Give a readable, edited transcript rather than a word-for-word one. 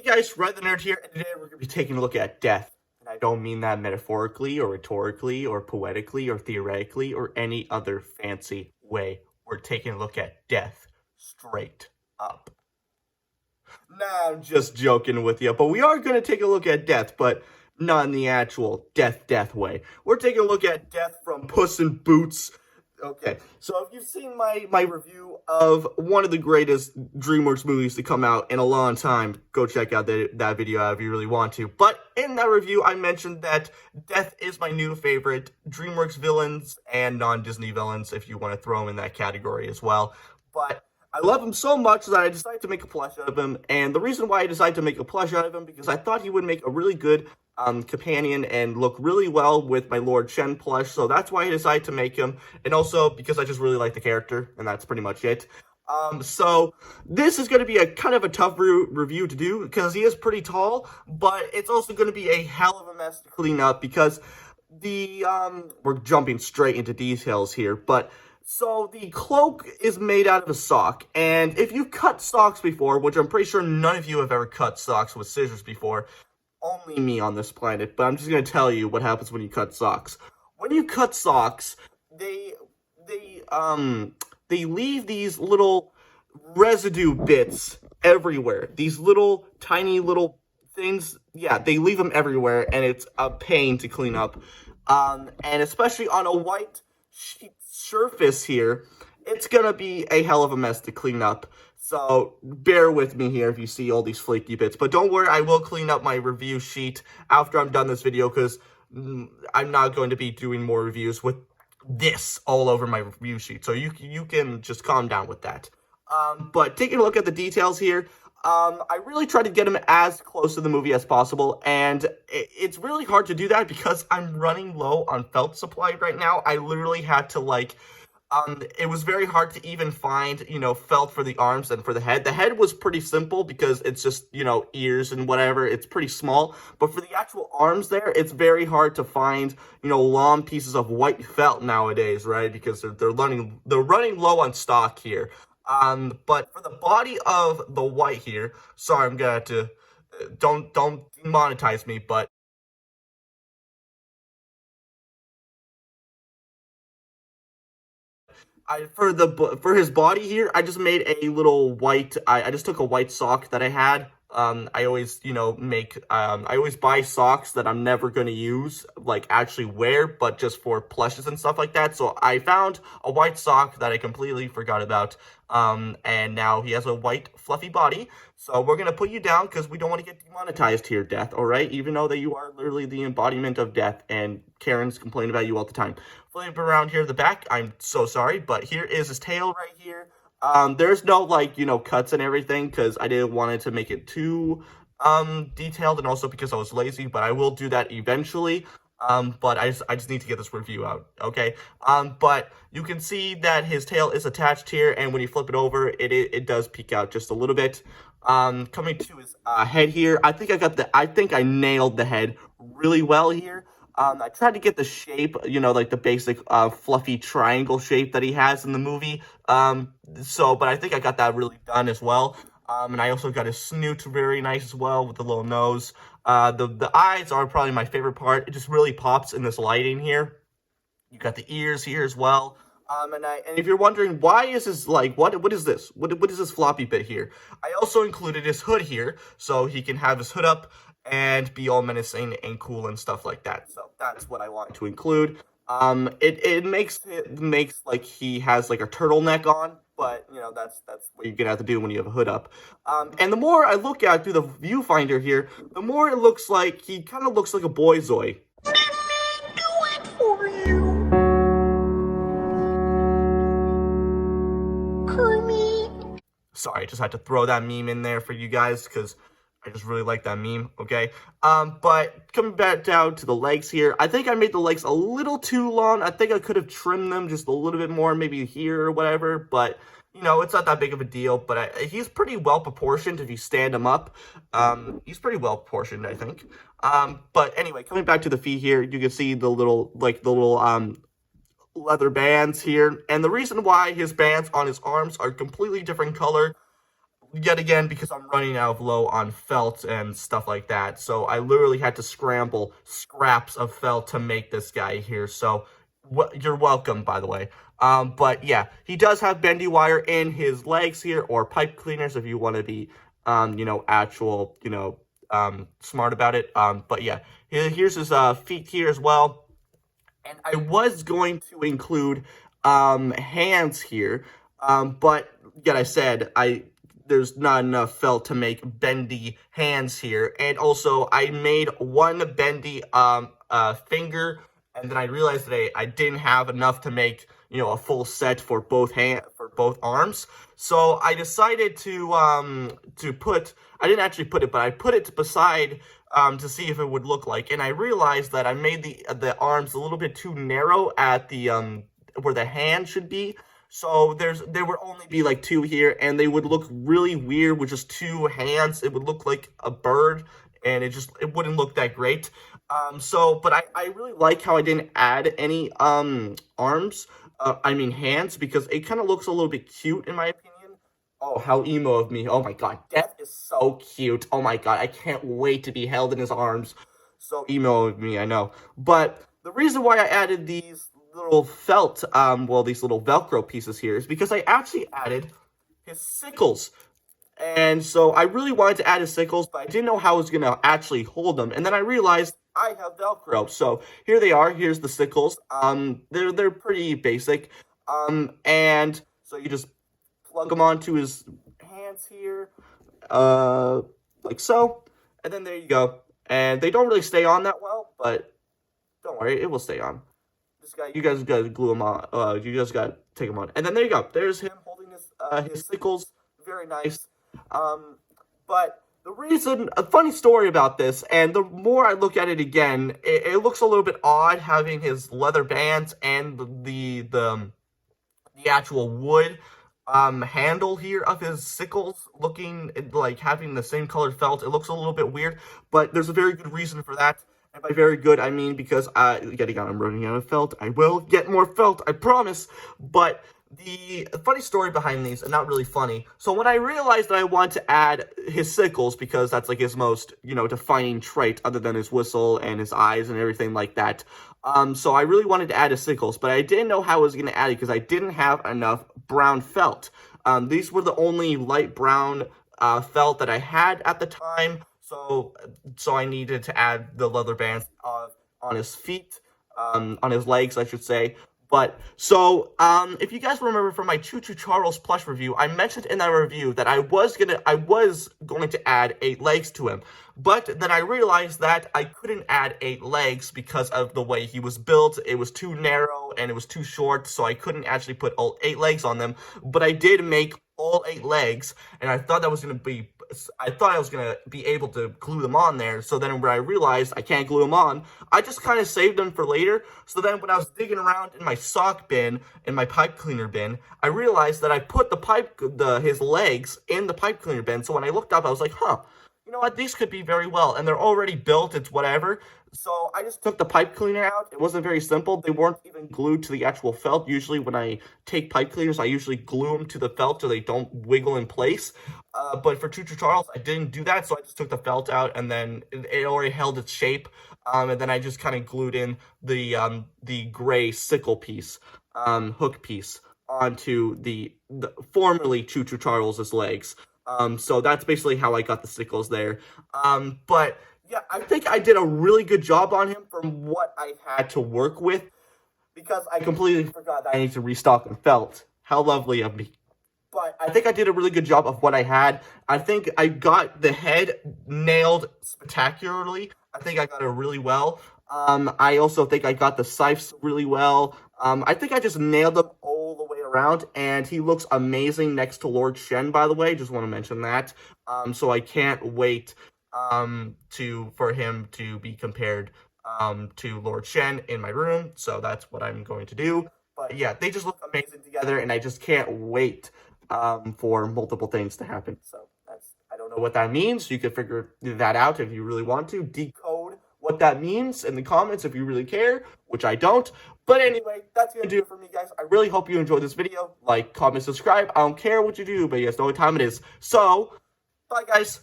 guys, Red the Nerd here, and today we're going to be taking a look at death. And I don't mean that metaphorically, or rhetorically, or poetically, or theoretically, or any other fancy way. We're taking a look at death straight up. Nah, I'm just joking with you, but we are going to take a look at death, but not in the actual death way. We're taking a look at death from Puss in Boots. Okay, so if you've seen my review of one of the greatest DreamWorks movies to come out in a long time, go check out that video out if you really want to. But in that review, I mentioned that death is my new favorite DreamWorks villains and non-Disney villains, if you want to throw them in that category as well. But I love him so much that I decided to make a plush out of him, and the reason why I decided to make a plush out of him because I thought he would make a really good companion and look really well with my Lord Shen plush, so that's why I decided to make him, and also because I just really like the character, and that's pretty much it. So this is going to be a kind of a tough review to do because he is pretty tall, but it's also going to be a hell of a mess to clean up because we're jumping straight into details here, but so the cloak is made out of a sock, and if you've cut socks before, which I'm pretty sure none of you have ever cut socks with scissors before, only me on this planet, but I'm just going to tell you what happens when you cut socks. When you cut socks, they leave these little residue bits everywhere. These little, tiny little things, yeah, they leave them everywhere, and it's a pain to clean up. And especially on a white sheet surface here, it's gonna be a hell of a mess to clean up. So bear with me here if you see all these flaky bits. But don't worry, I will clean up my review sheet after I'm done this video because I'm not going to be doing more reviews with this all over my review sheet. So you can just calm down with that. But taking a look at the details here, I really tried to get him as close to the movie as possible, and it's really hard to do that because I'm running low on felt supply right now. I literally had to, it was very hard to even find, felt for the arms and for the head. The head was pretty simple because it's just, ears and whatever. It's pretty small, but for the actual arms there, it's very hard to find, long pieces of white felt nowadays, right? Because they're running low on stock here. But for the body of the white here, sorry, I'm gonna have to, don't demonetize me, but for his body here, I just made a little white, I just took a white sock that I had. I always, I always buy socks that I'm never going to use, actually wear, but just for plushes and stuff like that. So I found a white sock that I completely forgot about. And now he has a white fluffy body. So we're going to put you down because we don't want to get demonetized here, Death, all right? Even though that you are literally the embodiment of death and Karen's complain about you all the time. Flip around here at the back, I'm so sorry, but here is his tail right here. There's no, cuts and everything, because I didn't want it to make it too, detailed, and also because I was lazy, but I will do that eventually, but I just need to get this review out, okay? But you can see that his tail is attached here, and when you flip it over, it does peek out just a little bit. Coming to his, head here, I think I nailed the head really well here. I tried to get the shape, the basic, fluffy triangle shape that he has in the movie. But I think I got that really done as well. And I also got his snoot very nice as well with the little nose. The eyes are probably my favorite part. It just really pops in this lighting here. You got the ears here as well. And if you're wondering why is this what is this? What is this floppy bit here? I also included his hood here, so he can have his hood up and be all menacing and cool and stuff like that. So that's what I wanted to include. It makes like he has like a turtleneck on, but that's what you're gonna have to do when you have a hood up. And the more I look at through the viewfinder here, the more it looks like he kind of looks like a boyzoid. Let me do it for you. Kermit. Sorry, I just had to throw that meme in there for you guys because I just really like that meme, okay? But coming back down to the legs here, I think I made the legs a little too long. I think I could have trimmed them just a little bit more, maybe here or whatever, but, it's not that big of a deal. But he's pretty well proportioned if you stand him up. He's pretty well proportioned, I think. But anyway, coming back to the feet here, you can see the little, leather bands here. And the reason why his bands on his arms are completely different color yet again because I'm running out of low on felt and stuff like that. So I literally had to scramble scraps of felt to make this guy here. So you're welcome, by the way. But yeah, he does have bendy wire in his legs here, or pipe cleaners if you want to be, actual, smart about it. But yeah, here's his feet here as well. And I was going to include hands here, but yet I said I there's not enough felt to make bendy hands here, and also I made one bendy finger, and then I realized that I didn't have enough to make a full set for both arms. So I decided to put I didn't actually put it, but I put it beside to see if it would look like. And I realized that I made the arms a little bit too narrow at the where the hand should be. So there would only be like two here, and they would look really weird with just two hands. It would look like a bird, and it wouldn't look that great. But I really like how I didn't add any arms. I mean hands, because it kind of looks a little bit cute in my opinion. Oh, how emo of me. Oh my god. Death is so cute. Oh my god. I can't wait to be held in his arms. So emo of me, I know. But the reason why I added these little these little Velcro pieces here is because I actually added his sickles. And so I really wanted to add his sickles, but I didn't know how I was going to actually hold them. And then I realized I have Velcro. So here they are. Here's the sickles. They're pretty basic. And so you just plug them onto his hands here, uh, like so, and then there you go. And they don't really stay on that well, but don't worry, it will stay on. You guys gotta glue them on. You just gotta take them on, and then there you go. There's him holding his sickles, very nice. But a funny story about this, and the more I look at it again, it looks a little bit odd having his leather bands and the actual wood handle here of his sickles looking like having the same colored felt. It looks a little bit weird, but there's a very good reason for that. And by very good, I mean because I'm running out of felt. I will get more felt, I promise. But the funny story behind these, and not really funny. So when I realized that I wanted to add his sickles, because that's like his most, defining trait other than his whistle and his eyes and everything like that. So I really wanted to add his sickles, but I didn't know how I was going to add it because I didn't have enough brown felt. These were the only light brown felt that I had at the time. So I needed to add the leather bands on his feet, on his legs, I should say. But so, if you guys remember from my Choo Choo Charles plush review, I mentioned in that review that I was going to add 8 legs to him. But then I realized that I couldn't add 8 legs because of the way he was built. It was too narrow and it was too short, so I couldn't actually put all 8 legs on them. But I did make all 8 legs, and I thought I was going to be able to glue them on there. So then when I realized I can't glue them on, I just kind of saved them for later. So then when I was digging around in my sock bin, in my pipe cleaner bin, I realized that I put his legs in the pipe cleaner bin. So when I looked up, I was like, huh, you know what, these could be very well. And they're already built, it's whatever. So I just took the pipe cleaner out. It wasn't very simple. They weren't even glued to the actual felt. Usually when I take pipe cleaners, I usually glue them to the felt so they don't wiggle in place. But for Choo Choo Charles, I didn't do that, so I just took the felt out, and then it already held its shape. And then I just kind of glued in the gray sickle piece, hook piece, onto the formerly Choo Choo Charles's legs. So that's basically how I got the sickles there. But yeah, I think I did a really good job on him from what I had to work with, because I completely forgot that I need to restock on felt. How lovely of me. But I think I did a really good job of what I had. I think I got the head nailed spectacularly. I think I got it really well. I also think I got the scythes really well. I think I just nailed them all the way around, and he looks amazing next to Lord Shen, by the way. Just want to mention that. So I can't wait for him to be compared to Lord Shen in my room. So that's what I'm going to do. But yeah, they just look amazing together, and I just can't wait for multiple things to happen. So I don't know what that means. You can figure that out if you really want to. Decode what what that means in the comments if you really care, which I don't. But anyway, that's gonna do it for me, guys. I really hope you enjoyed this video. Like, comment, subscribe. I don't care what you do, but you guys know what time it is. So, bye, guys.